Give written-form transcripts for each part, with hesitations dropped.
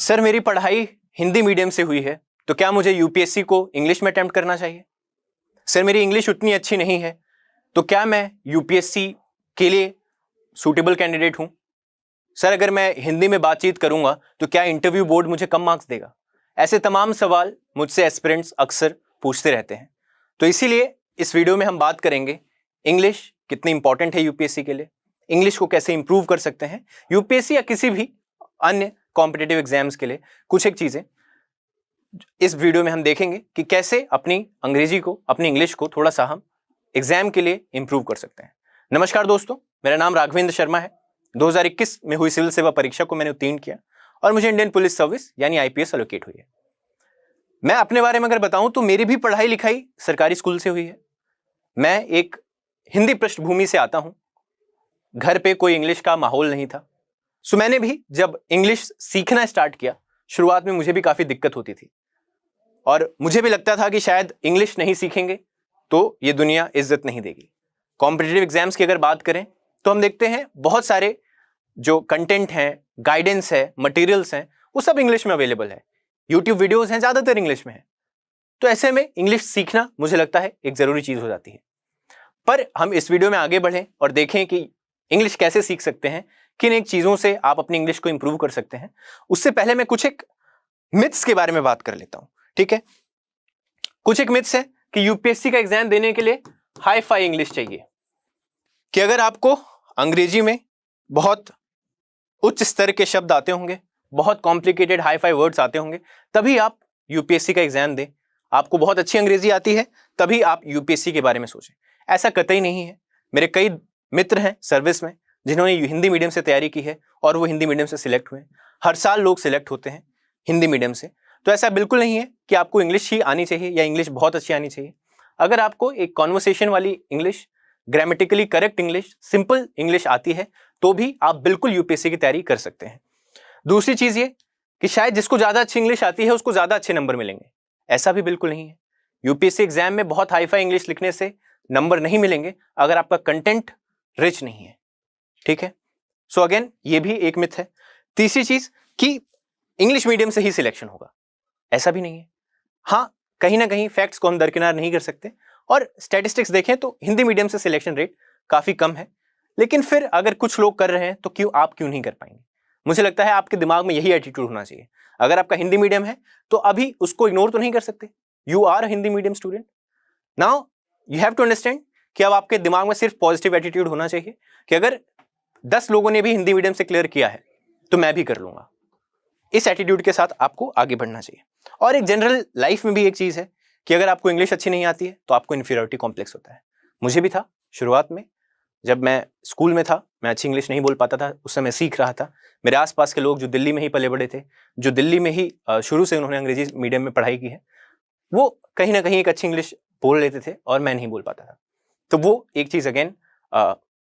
Sir मेरी पढ़ाई Hindi medium से हुई है, तो क्या मुझे यूपीएससी को इंग्लिश में अटेम्प्ट करना चाहिए? सर मेरी इंग्लिश उतनी अच्छी नहीं है, तो क्या मैं यूपीएससी के लिए सूटेबल कैंडिडेट हूं? सर अगर मैं हिंदी में बातचीत करूंगा तो क्या इंटरव्यू बोर्ड मुझे कम मार्क्स देगा? ऐसे तमाम सवाल मुझसे एस्पिरेंट्स अक्सर पूछते रहते हैं। तो इसीलिए इस वीडियो में हम बात करेंगे इंग्लिश कितनी इंपॉर्टेंट है यूपीएससी के लिए, इंग्लिश को कैसे इंप्रूव कर सकते हैं यूपीएससी या किसी भी अन्य कॉम्पिटिटिव एग्जाम्स के लिए। कुछ एक चीजें इस वीडियो में हम देखेंगे कि कैसे अपनी अंग्रेजी को, अपनी इंग्लिश को थोड़ा सा हम एग्जाम के लिए इंप्रूव कर सकते हैं। नमस्कार दोस्तों, मेरा नाम राघवेंद्र शर्मा है। 2021 में हुई सिविल सेवा परीक्षा को मैंने उत्तीर्ण किया और मुझे इंडियन पुलिस सर्विस यानी आईपीएस एलोकेट हुई है। मैं अपने बारे में अगर बताऊं तो मेरी भी पढ़ाई लिखाई सरकारी स्कूल से हुई है। मैं एक हिंदी पृष्ठभूमि से आता हूं, घर पे कोई इंग्लिश का माहौल नहीं था। सो मैंने भी जब इंग्लिश सीखना स्टार्ट किया, शुरुआत में मुझे भी काफी दिक्कत होती थी और मुझे भी लगता था कि शायद इंग्लिश नहीं सीखेंगे तो ये दुनिया इज्जत नहीं देगी। कॉम्पिटिटिव एग्जाम्स की अगर बात करें तो हम देखते हैं बहुत सारे जो कंटेंट हैं, गाइडेंस है, मटेरियल्स हैं, वो सब इंग्लिश में अवेलेबल है। यूट्यूब वीडियोस हैं, ज्यादातर इंग्लिश में है। तो ऐसे में इंग्लिश सीखना मुझे लगता है एक जरूरी चीज हो जाती है। पर हम इस वीडियो में आगे बढ़ें और देखें कि इंग्लिश कैसे सीख सकते हैं, किन एक चीजों से आप अपनी इंग्लिश को इंप्रूव कर सकते हैं। उससे पहले मैं कुछ एक मिथ्स के बारे में बात कर लेता हूं, ठीक है। कुछ एक मिथ्स है कि यूपीएससी का एग्जाम देने के लिए हाई फाई इंग्लिश चाहिए, कि अगर आपको अंग्रेजी में बहुत उच्च स्तर के शब्द आते होंगे, बहुत कॉम्प्लिकेटेड हाई फाई वर्ड्स आते होंगे, तभी आप यूपीएससी का एग्जाम दें। आपको बहुत अच्छी अंग्रेजी आती है तभी आप यूपीएससी के बारे में सोचें। ऐसा कतई नहीं है। मेरे कई मित्र हैं सर्विस में जिन्होंने हिंदी मीडियम से तैयारी की है और वो हिंदी मीडियम से सिलेक्ट हुए। हर साल लोग सिलेक्ट होते हैं हिंदी मीडियम से। तो ऐसा बिल्कुल नहीं है कि आपको इंग्लिश ही आनी चाहिए या इंग्लिश बहुत अच्छी आनी चाहिए। अगर आपको एक कॉन्वर्सेशन वाली English, grammatically correct English, simple English आती है तो भी आप बिल्कुल यूपीएससी की तैयारी कर सकते हैं। दूसरी चीज ये कि शायद जिसको ज्यादा अच्छी इंग्लिश आती है उसको ज्यादा अच्छे नंबर मिलेंगे, ऐसा भी बिल्कुल नहीं है। यूपीएससी एग्जाम में बहुत हाई फाई इंग्लिश लिखने से नंबर नहीं मिलेंगे अगर आपका कंटेंट रिच नहीं है, ठीक है। सो अगेन ये भी एक मिथ है। तीसरी चीज कि इंग्लिश मीडियम से ही सिलेक्शन होगा, ऐसा भी नहीं है। हाँ, कहीं ना कहीं फैक्ट्स को हम दरकिनार नहीं कर सकते और स्टैटिस्टिक्स देखें तो हिंदी मीडियम से सिलेक्शन रेट काफी कम है। लेकिन फिर अगर कुछ लोग कर रहे हैं तो आप क्यों नहीं कर पाएंगे? मुझे लगता है आपके दिमाग में यही एटीट्यूड होना चाहिए। अगर आपका हिंदी मीडियम है तो अभी उसको इग्नोर तो नहीं कर सकते। You are a Hindi medium student. Now you have to understand कि अब आपके दिमाग में सिर्फ पॉजिटिव एटीट्यूड होना चाहिए कि अगर 10 लोगों ने भी हिंदी मीडियम से क्लियर किया है तो मैं भी कर लूंगा। इस एटीट्यूड के साथ आपको आगे बढ़ना चाहिए। और एक जनरल लाइफ में भी एक चीज है कि अगर आपको इंग्लिश अच्छी नहीं आती है तो आपको इन्फीरियरिटी कॉम्प्लेक्स होता है। मुझे भी था शुरुआत में, जब मैं स्कूल में था, मैं अच्छी इंग्लिश नहीं बोल पाता था। उस समय सीख रहा था। मेरे आसपास के लोग जो दिल्ली में ही पले बड़े थे, जो दिल्ली में ही शुरू से उन्होंने अंग्रेजी मीडियम में पढ़ाई की है, वो कहीं ना कहीं एक अच्छी इंग्लिश बोल लेते थे और मैं नहीं बोल पाता था। तो वो एक चीज अगेन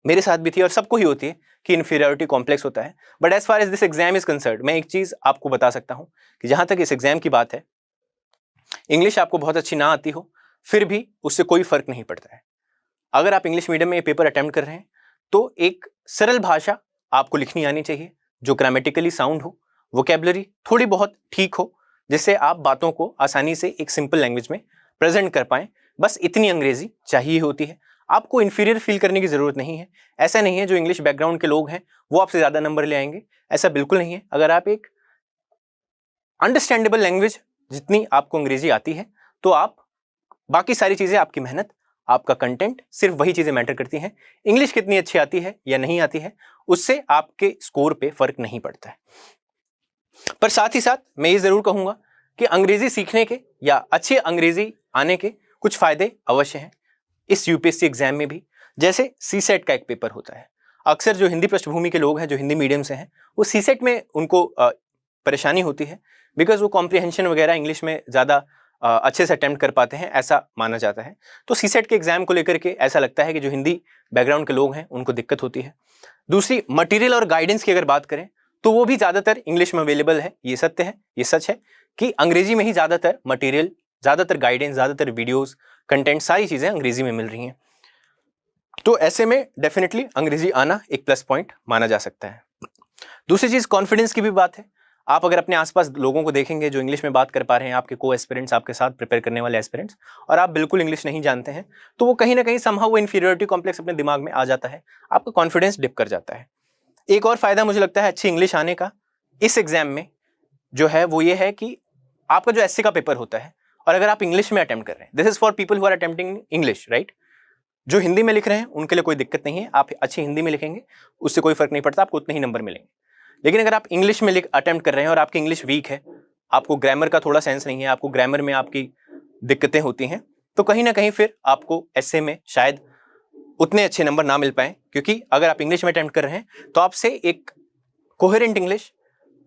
मेरे साथ भी थी और सबको ही होती है कि इन्फीरियरिटी कॉम्प्लेक्स होता है। But as far as this exam is concerned, मैं एक चीज आपको बता सकता हूं कि जहां तक इस एग्जाम की बात है, इंग्लिश आपको बहुत अच्छी ना आती हो फिर भी उससे कोई फर्क नहीं पड़ता है। अगर आप इंग्लिश मीडियम में ये पेपर अटेम्प्ट कर रहे हैं तो एक सरल भाषा आपको लिखनी आनी चाहिए जो ग्रामेटिकली साउंड हो, वोकैबुलरी थोड़ी बहुत ठीक हो, जिससे आप बातों को आसानी से एक सिंपल लैंग्वेज में प्रेजेंट कर पाएं। बस इतनी अंग्रेजी चाहिए होती है। आपको इंफीरियर फील करने की जरूरत नहीं है। ऐसा नहीं है जो इंग्लिश बैकग्राउंड के लोग हैं वो आपसे ज्यादा नंबर ले आएंगे, ऐसा बिल्कुल नहीं है। अगर आप एक अंडरस्टैंडेबल लैंग्वेज, जितनी आपको अंग्रेजी आती है, तो आप बाकी सारी चीजें, आपकी मेहनत, आपका कंटेंट, सिर्फ वही चीजें मैटर करती हैं। इंग्लिश कितनी अच्छी आती है या नहीं आती है उससे आपके स्कोर पे फर्क नहीं पड़ता है। पर साथ ही साथ मैं ये जरूर कहूंगा कि अंग्रेजी सीखने के या अच्छे अंग्रेजी आने के कुछ फायदे अवश्य हैं इस यूपीएससी एग्जाम में भी। जैसे सीसेट का एक पेपर होता है। अक्सर जो हिंदी पृष्ठभूमि के लोग हैं, जो हिंदी मीडियम से हैं, वो सीसेट में उनको परेशानी होती है बिकॉज वो कॉम्प्रिहेंशन वगैरह इंग्लिश में ज़्यादा अच्छे से अटेम्प्ट कर पाते हैं, ऐसा माना जाता है। तो सीसेट के एग्जाम को लेकर के ऐसा लगता है कि जो हिंदी बैकग्राउंड के लोग हैं उनको दिक्कत होती है। दूसरी, मटेरियल और गाइडेंस की अगर बात करें तो वो भी ज़्यादातर इंग्लिश में अवेलेबल है। ये सत्य है, ये सच है कि अंग्रेजी में ही ज़्यादातर मटेरियल, ज़्यादातर गाइडेंस, ज़्यादातर वीडियोज़, कंटेंट, सारी चीज़ें अंग्रेजी में मिल रही हैं। तो ऐसे में डेफिनेटली अंग्रेजी आना एक प्लस पॉइंट माना जा सकता है। दूसरी चीज़ कॉन्फिडेंस की भी बात है। आप अगर अपने आसपास लोगों को देखेंगे जो इंग्लिश में बात कर पा रहे हैं, आपके को एस्पिरेंट्स, आपके साथ प्रिपेयर करने वाले एस्पिरेंट्स, और आप बिल्कुल इंग्लिश नहीं जानते हैं, तो वो कहीं ना कहीं समहाउ वो इन्फीरियरिटी कॉम्प्लेक्स अपने दिमाग में आ जाता है, आपका कॉन्फिडेंस डिप कर जाता है। एक और फायदा मुझे लगता है अच्छी इंग्लिश आने का इस एग्जाम में जो है वो ये है कि आपका जो एसए का पेपर होता है, और अगर आप इंग्लिश में अटेम्प्ट कर रहे हैं, this is for people who are attempting English, right. जो हिंदी में लिख रहे हैं उनके लिए कोई दिक्कत नहीं है, आप अच्छी हिंदी में लिखेंगे उससे कोई फर्क नहीं पड़ता, आपको उतने ही नंबर मिलेंगे। लेकिन अगर आप इंग्लिश में अटेम्प्ट कर रहे हैं और आपकी इंग्लिश वीक है, आपको ग्रामर का थोड़ा सेंस नहीं है, आपको ग्रामर में आपकी दिक्कतें होती हैं, तो कहीं ना कहीं फिर आपको एसए में शायद उतने अच्छे नंबर ना मिल पाए, क्योंकि अगर आप इंग्लिश में अटेम्प्ट कर रहे हैं तो आपसे एक कोहेरेंट इंग्लिश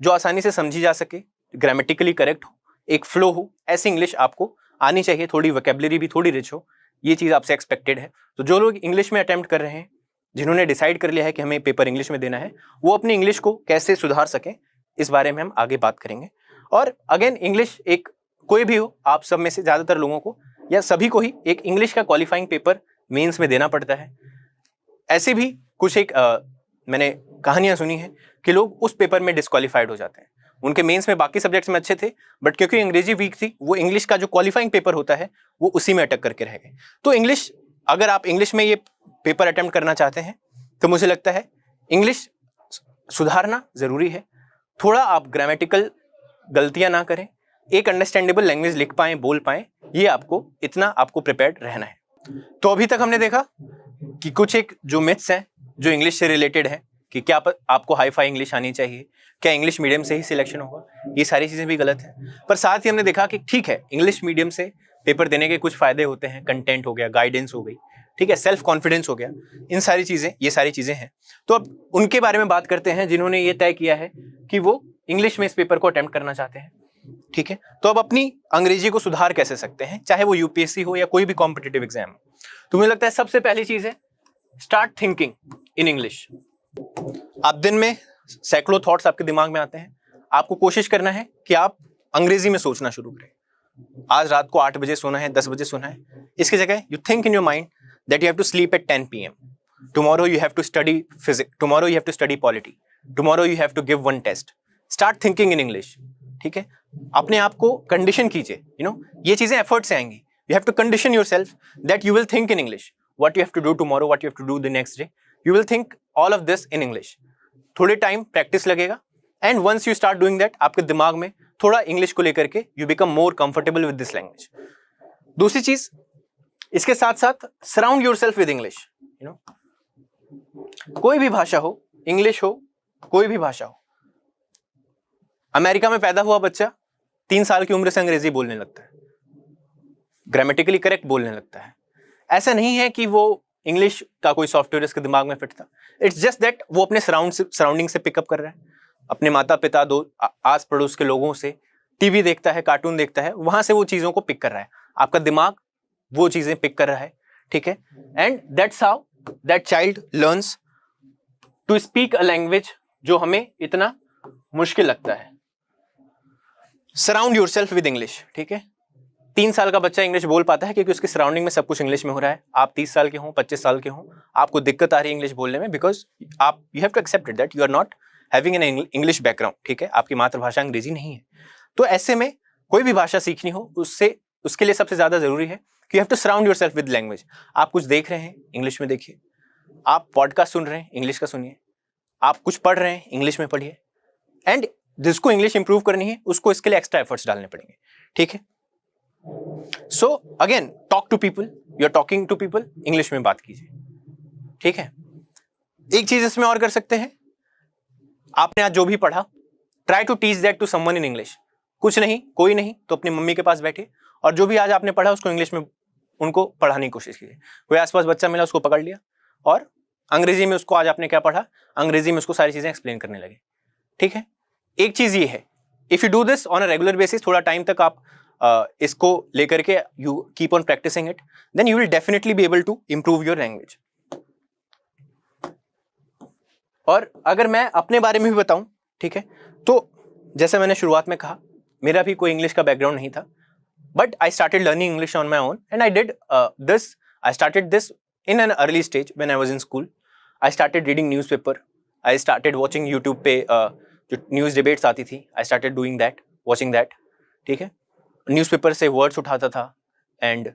जो आसानी से समझी जा सके, ग्रामेटिकली करेक्ट हो, एक फ्लो हो, ऐसी इंग्लिश आपको आनी चाहिए, थोड़ी वोकैबुलरी भी थोड़ी रिच हो, ये चीज़ आपसे एक्सपेक्टेड है। तो जो लोग इंग्लिश में अटेम्प्ट कर रहे हैं, जिन्होंने डिसाइड कर लिया है कि हमें पेपर इंग्लिश में देना है, वो अपनी इंग्लिश को कैसे सुधार सकें इस बारे में हम आगे बात करेंगे। और अगेन इंग्लिश एक कोई भी हो, आप सब में से ज़्यादातर लोगों को या सभी को ही एक इंग्लिश का क्वालिफाइंग पेपर मेंस में देना पड़ता है। ऐसे भी कुछ मैंने कहानियां सुनी हैं कि लोग उस पेपर में डिस्क्वालीफाइड हो जाते हैं, उनके मेंस में बाकी सब्जेक्ट्स में अच्छे थे बट क्योंकि अंग्रेजी वीक थी, वो इंग्लिश का जो क्वालिफाइंग पेपर होता है वो उसी में अटक करके रह गए। तो इंग्लिश, अगर आप इंग्लिश में ये पेपर अटेम्प्ट करना चाहते हैं तो मुझे लगता है इंग्लिश सुधारना जरूरी है। थोड़ा आप ग्रामेटिकल गलतियां ना करें, एक अंडरस्टैंडेबल लैंग्वेज लिख पाएं, बोल पाएं, ये इतना आपको प्रिपेयर्ड रहना है। तो अभी तक हमने देखा कि कुछ एक जो मिथ्स हैं जो इंग्लिश से रिलेटेड है, कि क्या आपको हाई फाई इंग्लिश आनी चाहिए, क्या इंग्लिश मीडियम से ही सिलेक्शन होगा, ये सारी चीजें भी गलत है। पर साथ ही हमने देखा कि ठीक है, इंग्लिश मीडियम से पेपर देने के कुछ फायदे होते हैं, कंटेंट हो गया, गाइडेंस हो गई, ठीक है, सेल्फ कॉन्फिडेंस हो गया, ये सारी चीजें हैं। तो अब उनके बारे में बात करते हैं जिन्होंने ये तय किया है कि वो इंग्लिश में इस पेपर को अटेम्प्ट करना चाहते हैं, ठीक है। तो अब अपनी अंग्रेजी को सुधार कैसे सकते हैं, चाहे वो यूपीएससी हो या कोई भी कॉम्पिटिटिव एग्जाम हो। तो मुझे लगता है सबसे पहली चीज है स्टार्ट थिंकिंग इन इंग्लिश। आप दिन में सैकड़ों थॉट्स आपके दिमाग में आते हैं, आपको कोशिश करना है कि आप अंग्रेजी में सोचना शुरू करें। आज रात को 8 बजे सोना है, 10 बजे सोना है, इसकी जगह you think in your mind that you have to sleep at 10 PM, tomorrow you have to study physics, tomorrow you have to study polity, tomorrow you have to give 1 test. Start thinking in English, ठीक है। अपने आप को condition कीजिए, ये चीजें effort से आएंगी। You have to condition yourself that you will think in English, what you have to do tomorrow, what you have to do the next day, you will think all of this in English. थोड़े time practice लगेगा and once you start doing that, आपके दिमाग में थोड़ा English को लेकर के you become more comfortable with this language. दूसरी चीज, इसके साथ साथ सराउंड योरसेल्फ विद इंग्लिश। कोई भी भाषा हो, इंग्लिश हो, कोई भी भाषा हो, अमेरिका में पैदा हुआ बच्चा 3 साल की उम्र से अंग्रेजी बोलने लगता है, ग्रामेटिकली करेक्ट बोलने लगता है। ऐसा नहीं है कि वो इंग्लिश का कोई सॉफ्टवेयर इसके दिमाग में फिट था, इट्स जस्ट दैट वो अपने सराउंडिंग से पिकअप कर रहा है, अपने माता पिता, आस पड़ोस के लोगों से, टीवी देखता है, कार्टून देखता है, वहां से वो चीजों को पिक कर रहा है, आपका दिमाग वो चीजें पिक कर रहा है, ठीक है। And that's how that child learns to speak a language जो हमें इतना मुश्किल लगता है। सराउंड योरसेल्फ विद इंग्लिश, ठीक है। 3 साल का बच्चा इंग्लिश बोल पाता है क्योंकि उसकी सराउंडिंग में सब कुछ इंग्लिश में हो रहा है। आप 30 साल के हों, 25 साल के हों, आपको दिक्कत आ रही है इंग्लिश बोलने में, बिकॉज आप you have to accept it that you are not having an English background, ठीक है। आपकी मातृभाषा अंग्रेजी नहीं है। तो ऐसे में कोई भी भाषा सीखनी हो, उसके लिए सबसे ज्यादा जरूरी है कि you have to surround yourself with language. आप कुछ देख रहे हैं, इंग्लिश में देखिए। आप पॉडकास्ट सुन रहे हैं, इंग्लिश का सुनिए। आप कुछ पढ़ रहे हैं, इंग्लिश में पढ़िए। एंड जिसको इंग्लिश इंप्रूव करनी है उसको इसके लिए एक्स्ट्रा एफर्ट्स डालने पड़ेंगे, ठीक है। So again, talk to people, you are talking to people, English में बात कीजिए, ठीक है। एक चीज इसमें और कर सकते हैं, आपने आज जो भी पढ़ा, try to teach that to someone in English. कुछ नहीं, कोई नहीं तो अपनी मम्मी के पास बैठे और जो भी आज आपने पढ़ा उसको इंग्लिश में उनको पढ़ाने की कोशिश कीजिए। कोई आसपास बच्चा मिला, उसको पकड़ लिया और अंग्रेजी में उसको, आज आपने क्या पढ़ा, अंग्रेजी में उसको सारी चीजें एक्सप्लेन करने लगे, ठीक है। एक चीज ये है, if you do this on a regular basis, थोड़ा टाइम तक आप इसको लेकर के you keep on practising it, then you will definitely be able to improve your language. और अगर मैं अपने बारे में भी बताऊं, ठीक है, तो जैसे मैंने शुरुआत में कहा, मेरा भी कोई इंग्लिश का बैकग्राउंड नहीं था, but I started learning English on my own and I did this, I started this in an early stage when I was in school. I started reading newspaper. I started watching YouTube पे जो news debates आती थी, I started doing that, watching that, ठीक है। Newspaper से words उठाता था and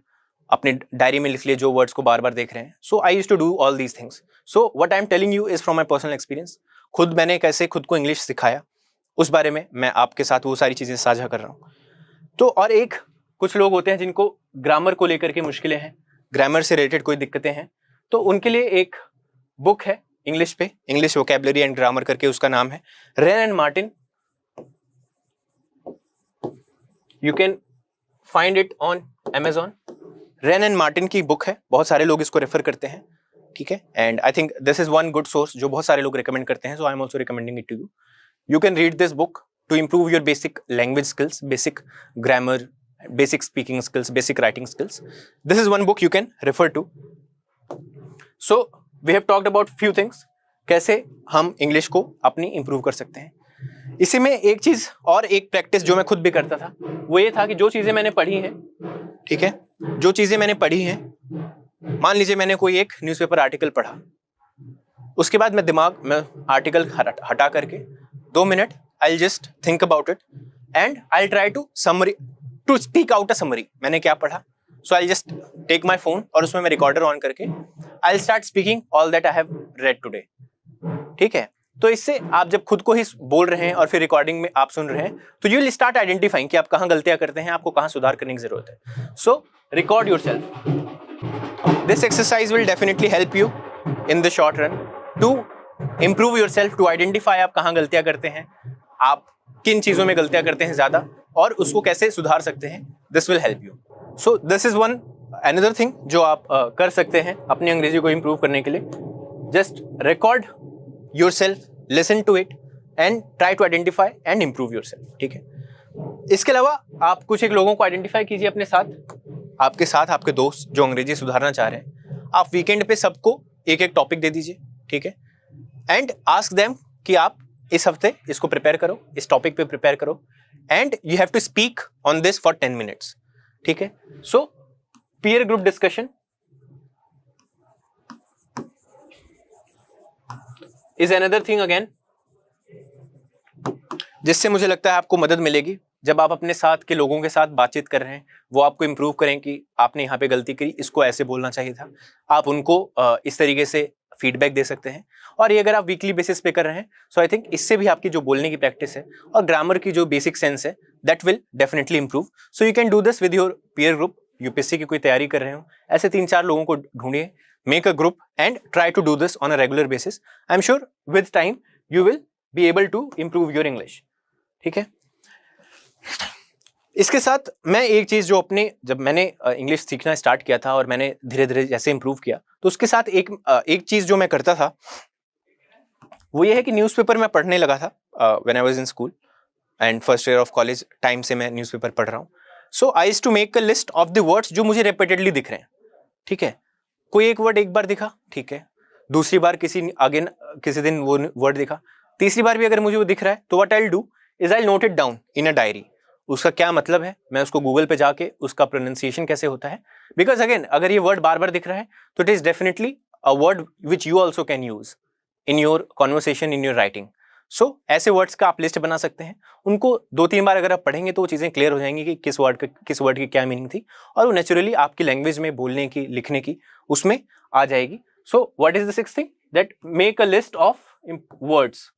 अपने डायरी में लिख लिए जो वर्ड्स को बार बार देख रहे हैं। So I used to do all these things. So what I am telling you is from my personal experience. खुद मैंने कैसे खुद को इंग्लिश सिखाया, उस बारे में मैं आपके साथ वो सारी चीज़ें साझा कर रहा हूँ। तो और एक कुछ लोग होते हैं जिनको ग्रामर को लेकर के मुश्किलें हैं, ग्रामर से रिलेटेड कोई दिक्कतें हैं, तो उनके लिए एक बुक है इंग्लिश पे, इंग्लिश वोकैबुलरी एंड ग्रामर करके, उसका नाम है rain and Martin. You can find it on Amazon। Rain and Martin की बुक है, बहुत सारे लोग इसको रेफर करते हैं, ठीक है। And I think this is one good source जो बहुत सारे लोग रिकमेंड करते हैं, so I am also recommending it to you. You can read this book to improve your basic language skills, basic grammar, basic speaking skills, basic writing skills. This is one book you can refer to. So we have talked about few things, कैसे हम English को अपनी improve कर सकते हैं। इसी में एक चीज और एक प्रैक्टिस जो मैं खुद भी करता था, वो ये था कि जो चीजें मैंने पढ़ी हैं, ठीक है, जो चीजें मैंने पढ़ी हैं, मान लीजिए मैंने कोई एक न्यूज़पेपर आर्टिकल पढ़ा, उसके बाद मैं दिमाग में आर्टिकल हटा करके 2 minute I'll just think about it and I'll try to speak out a summary. मैंने क्या पढ़ा, so I'll just take my phone और उसमें मैं रिकॉर्डर ऑन करके I'll start speaking all that I have read today. ठीक है, तो इससे आप जब खुद को ही बोल रहे हैं और फिर रिकॉर्डिंग में आप सुन रहे हैं, तो you will start identifying कि आप कहाँ गलतियां करते हैं, आपको कहाँ सुधार करने की जरूरत है। So record yourself. This exercise will definitely help you in the short run to improve yourself, to identify आप कहाँ गलतियां करते हैं, आप किन चीजों में गलतियां करते हैं ज्यादा, और उसको कैसे सुधार सकते हैं। This will help you. So this is one another thing जो आप कर सकते हैं अपनी अंग्रेजी को इंप्रूव करने के लिए। Just record yourself, listen to it and try to identify and improve yourself, ठीक है। इसके अलावा आप कुछ एक लोगों को आइडेंटिफाई कीजिए अपने साथ, आपके साथ आपके दोस्त जो अंग्रेजी सुधारना चाह रहे हैं। आप वीकेंड पे सबको एक एक टॉपिक दे दीजिए, ठीक है, एंड आस्क देम कि आप इस हफ्ते इसको प्रिपेयर करो, इस टॉपिक पे प्रिपेयर करो, and you have to speak on this for 10 minutes, ठीक है। So peer group discussion is another thing again, जिससे मुझे लगता है आपको मदद मिलेगी। जब आप अपने साथ के लोगों के साथ बातचीत कर रहे हैं, वो आपको इंप्रूव करें कि आपने यहाँ पे गलती करी, इसको ऐसे बोलना चाहिए था, आप उनको इस तरीके से फीडबैक दे सकते हैं। और ये अगर आप वीकली बेसिस पे कर रहे हैं, सो आई थिंक इससे भी आपकी जो बोलने की प्रैक्टिस है और ग्रामर की जो बेसिक सेंस है, that will definitely improve. So you can do this with your peer group. UPSC की कोई तैयारी कर रहे हो, ऐसे 3-4 लोगों को ढूंढिए, make a group and try to do this on a regular basis. I am sure with time you will be able to improve your English, ठीक है। इसके साथ मैं एक चीज जो अपने, जब मैंने इंग्लिश सीखना स्टार्ट किया था और मैंने धीरे धीरे जैसे इंप्रूव किया, तो उसके साथ एक चीज जो मैं करता था, वो ये है कि न्यूज़पेपर में पढ़ने लगा था when I was in school and first year of college time से मैं न्यूज़पेपर पढ़ रहा हूँ। So I used to make a list of the words जो मुझे रिपीटेडली दिख रहे हैं, ठीक है। कोई एक वर्ड एक बार दिखा, ठीक है, दूसरी बार किसी दिन वो वर्ड दिखा, तीसरी बार भी अगर मुझे वो दिख रहा है, तो what I will do is I note it down in a diary. उसका क्या मतलब है, मैं उसको गूगल पे जाके उसका प्रोनाउंसिएशन कैसे होता है, बिकॉज अगेन अगर ये वर्ड बार बार दिख रहा है, तो it is definitely a word which you also can use in your conversation, in your writing. So ऐसे वर्ड्स का आप लिस्ट बना सकते हैं, उनको 2-3 बार अगर आप पढ़ेंगे तो वो चीज़ें क्लियर हो जाएंगी कि किस वर्ड की क्या मीनिंग थी, और वो नेचुरली आपकी लैंग्वेज में बोलने की, लिखने की, उसमें आ जाएगी। So what is the sixth thing, that make a list of words.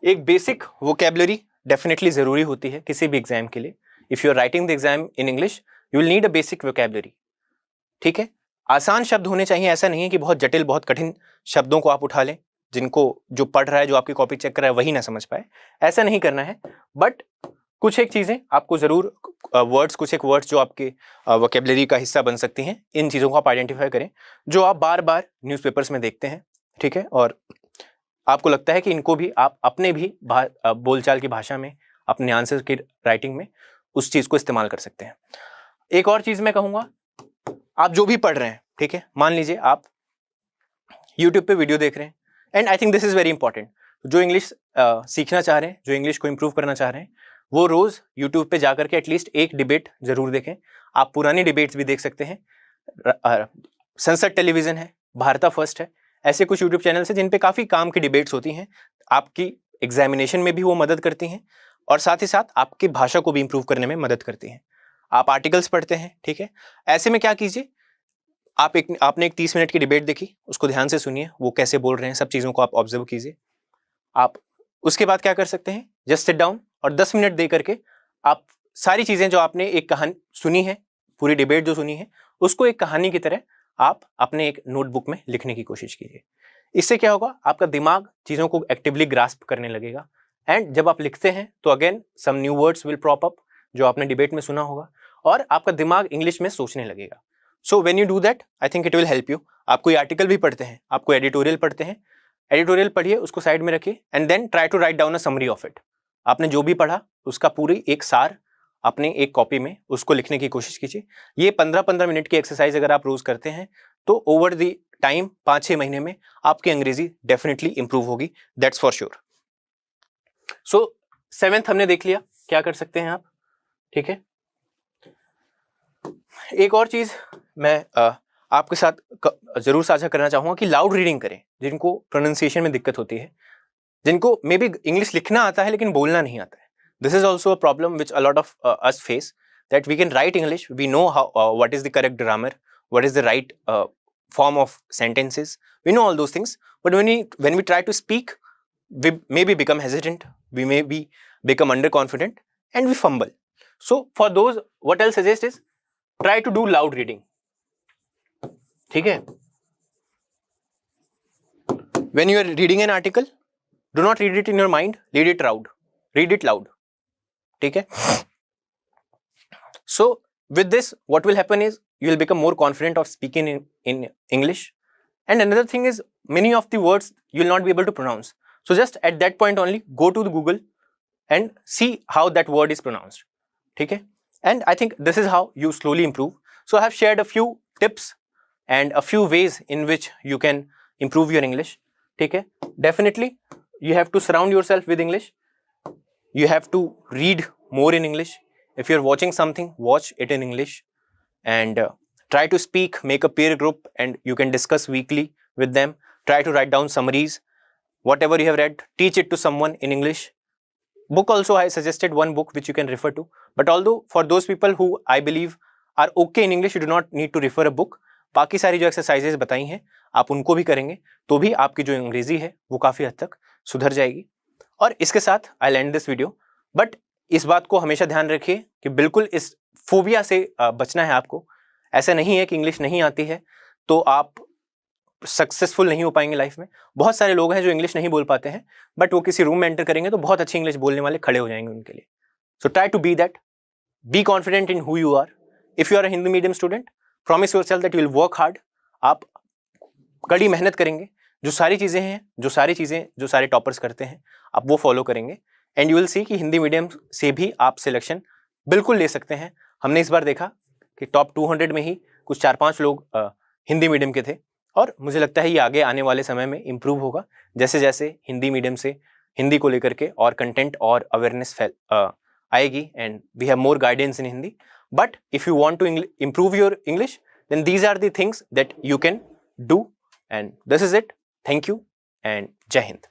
एक बेसिक वोकैबुलरी डेफिनेटली जरूरी होती है किसी भी एग्जाम के लिए। If you are writing the exam in English, you will need a basic vocabulary, ठीक है। आसान शब्द होने चाहिए, ऐसा नहीं है कि बहुत जटिल, बहुत कठिन शब्दों को आप उठा लें, जिनको जो पढ़ रहा है, जो आपकी कॉपी चेक कर रहा है, वही ना समझ पाए, ऐसा नहीं करना है। बट कुछ एक चीजें आपको जरूर कुछ एक वर्ड्स जो आपके वोकैबुलरी का हिस्सा बन सकती हैं, इन चीजों को आप आइडेंटिफाई करें जो आप बार बार न्यूज़पेपर्स में देखते हैं, ठीक है, और आपको लगता है कि इनको भी आप अपने भी बोलचाल की भाषा में, अपने आंसर की राइटिंग में उस चीज को इस्तेमाल कर सकते हैं। एक और चीज मैं कहूंगा, आप जो भी पढ़ रहे हैं, ठीक है, मान लीजिए आप YouTube पे वीडियो देख रहे हैं, and I think this is very important. जो इंग्लिश सीखना चाह रहे हैं, जो इंग्लिश को इंप्रूव करना चाह रहे हैं, वो रोज YouTube पे जाकर के एटलीस्ट एक डिबेट जरूर देखें। आप पुरानी डिबेट्स भी देख सकते हैं, संसद टेलीविजन है, भारता फर्स्ट है, ऐसे कुछ यूट्यूब चैनल्स हैं जिन पे काफ़ी काम की डिबेट्स होती हैं, आपकी एग्जामिनेशन में भी वो मदद करती हैं और साथ ही साथ आपकी भाषा को भी इंप्रूव करने में मदद करती हैं। आप आर्टिकल्स पढ़ते हैं, ठीक है, ऐसे में क्या कीजिए, आपने एक 30 मिनट की डिबेट देखी, उसको ध्यान से सुनिए, वो कैसे बोल रहे हैं, सब चीज़ों को आप ऑब्जर्व कीजिए। आप उसके बाद क्या कर सकते हैं, जस्ट सिट डाउन और 10 मिनट दे करके आप सारी चीज़ें जो आपने एक कहानी सुनी है, पूरी डिबेट जो सुनी है, उसको एक कहानी की तरह आप अपने एक नोटबुक में लिखने की कोशिश कीजिए। इससे क्या होगा, आपका दिमाग चीज़ों को एक्टिवली ग्रास्प करने लगेगा एंड जब आप लिखते हैं तो again some new words will prop up जो आपने डिबेट में सुना होगा और आपका दिमाग इंग्लिश में सोचने लगेगा। So when you do that, I think it will help you. आप कोई आर्टिकल भी पढ़ते हैं, आप कोई एडिटोरियल पढ़ते हैं, एडिटोरियल पढ़िए, उसको साइड में रखिए and then try to write down a summary of it. आपने जो भी पढ़ा उसका पूरी एक सार अपने एक कॉपी में उसको लिखने की कोशिश कीजिए। ये 15-15 मिनट की एक्सरसाइज अगर आप रोज करते हैं तो ओवर द टाइम 5-6 महीने में आपकी अंग्रेजी डेफिनेटली इंप्रूव होगी, that's for sure. So 7th हमने देख लिया, क्या कर सकते हैं आप, ठीक है। एक और चीज मैं आपके साथ जरूर साझा करना चाहूंगा कि लाउड रीडिंग करें, जिनको प्रोनाउंसिएशन में दिक्कत होती है, जिनको मे बी इंग्लिश लिखना आता है लेकिन बोलना नहीं आता है। This is also a problem which a lot of us face, that we can write English, we know how what is the correct grammar, what is the right form of sentences, we know all those things, but when we try to speak, we maybe become hesitant, we maybe become underconfident and we fumble. So for those, what I'll suggest is try to do loud reading, ठीक है। When you are reading an article, do not read it in your mind, read it loud, ठीक है। So with this what will happen is you will become more confident of speaking in English, and another thing is many of the words you will not be able to pronounce, so just at that point only go to the Google and see how that word is pronounced, ठीक है। And I think this is how you slowly improve. So I have shared a few tips and a few ways in which you can improve your English, ठीक है। Definitely you have to surround yourself with English. You have to read more in English. If you're watching something, watch it in English and try to speak, make a peer group and you can discuss weekly with them. Try to write down summaries. Whatever you have read, teach it to someone in English. Book also, I suggested one book which you can refer to. But although for those people who I believe are okay in English, you do not need to refer a book. बाकी सारी जो exercises बताई हैं आप उनको भी करेंगे तो भी आपकी जो अंग्रेजी है वो काफ़ी हद तक सुधर जाएगी। और इसके साथ आई एंड दिस वीडियो, बट इस बात को हमेशा ध्यान रखिए कि बिल्कुल इस फोबिया से बचना है आपको। ऐसा नहीं है कि इंग्लिश नहीं आती है तो आप सक्सेसफुल नहीं हो पाएंगे लाइफ में। बहुत सारे लोग हैं जो इंग्लिश नहीं बोल पाते हैं बट वो किसी रूम में एंटर करेंगे तो बहुत अच्छी इंग्लिश बोलने वाले खड़े हो जाएंगे उनके लिए। So try to be that, be confident in who you are. If you are a Hindi medium student, promise yourself that you will work hard. आप कड़ी मेहनत करेंगे, जो सारे टॉपर्स करते हैं आप वो फॉलो करेंगे एंड यू विल सी कि हिंदी मीडियम से भी आप सिलेक्शन बिल्कुल ले सकते हैं। हमने इस बार देखा कि टॉप 200 में ही कुछ 4-5 लोग हिंदी मीडियम के थे और मुझे लगता है ये आगे आने वाले समय में इम्प्रूव होगा जैसे जैसे हिंदी मीडियम से हिंदी को लेकर के और कंटेंट और अवेयरनेस आएगी and we have more guidance in Hindi. But if you want to improve your English, then these are the things that you can do, and this is it. Thank you and Jai Hind.